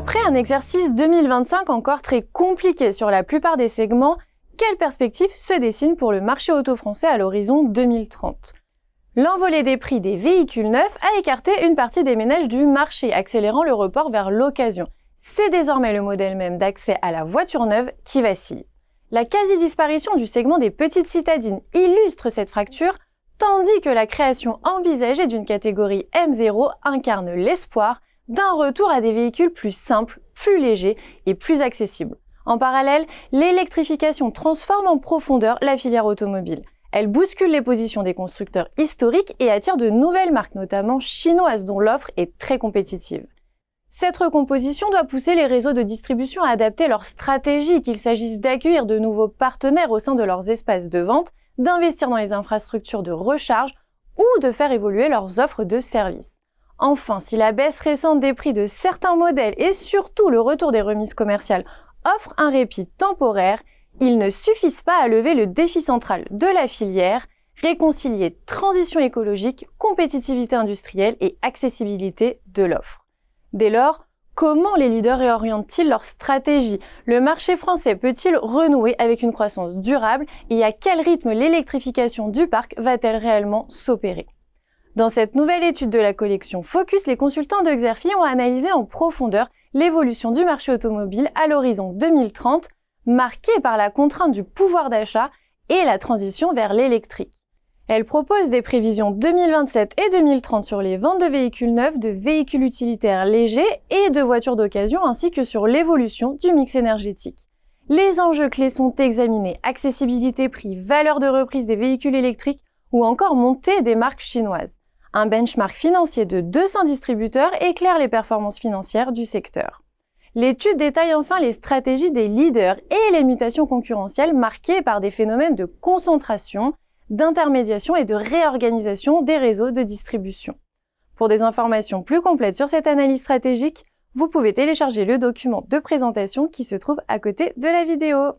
Après un exercice 2025 encore très compliqué sur la plupart des segments, quelle perspective se dessine pour le marché auto français à l'horizon 2030 ? L'envolée des prix des véhicules neufs a écarté une partie des ménages du marché, accélérant le report vers l'occasion. C'est désormais le modèle même d'accès à la voiture neuve qui vacille. La quasi-disparition du segment des petites citadines illustre cette fracture, tandis que la création envisagée d'une catégorie M0 incarne l'espoir d'un retour à des véhicules plus simples, plus légers et plus accessibles. En parallèle, l'électrification transforme en profondeur la filière automobile. Elle bouscule les positions des constructeurs historiques et attire de nouvelles marques, notamment chinoises, dont l'offre est très compétitive. Cette recomposition doit pousser les réseaux de distribution à adapter leur stratégie, qu'il s'agisse d'accueillir de nouveaux partenaires au sein de leurs espaces de vente, d'investir dans les infrastructures de recharge ou de faire évoluer leurs offres de services. Enfin, si la baisse récente des prix de certains modèles et surtout le retour des remises commerciales offrent un répit temporaire, ils ne suffisent pas à lever le défi central de la filière, réconcilier transition écologique, compétitivité industrielle et accessibilité de l'offre. Dès lors, comment les leaders réorientent-ils leur stratégie ? Le marché français peut-il renouer avec une croissance durable et à quel rythme l'électrification du parc va-t-elle réellement s'opérer ? Dans cette nouvelle étude de la collection Focus, les consultants de Xerfi ont analysé en profondeur l'évolution du marché automobile à l'horizon 2030, marquée par la contrainte du pouvoir d'achat et la transition vers l'électrique. Elle propose des prévisions 2027 et 2030 sur les ventes de véhicules neufs, de véhicules utilitaires légers et de voitures d'occasion, ainsi que sur l'évolution du mix énergétique. Les enjeux clés sont examinés: accessibilité, prix, valeur de reprise des véhicules électriques ou encore montée des marques chinoises. Un benchmark financier de 200 distributeurs éclaire les performances financières du secteur. L'étude détaille enfin les stratégies des leaders et les mutations concurrentielles marquées par des phénomènes de concentration, d'intermédiation et de réorganisation des réseaux de distribution. Pour des informations plus complètes sur cette analyse stratégique, vous pouvez télécharger le document de présentation qui se trouve à côté de la vidéo.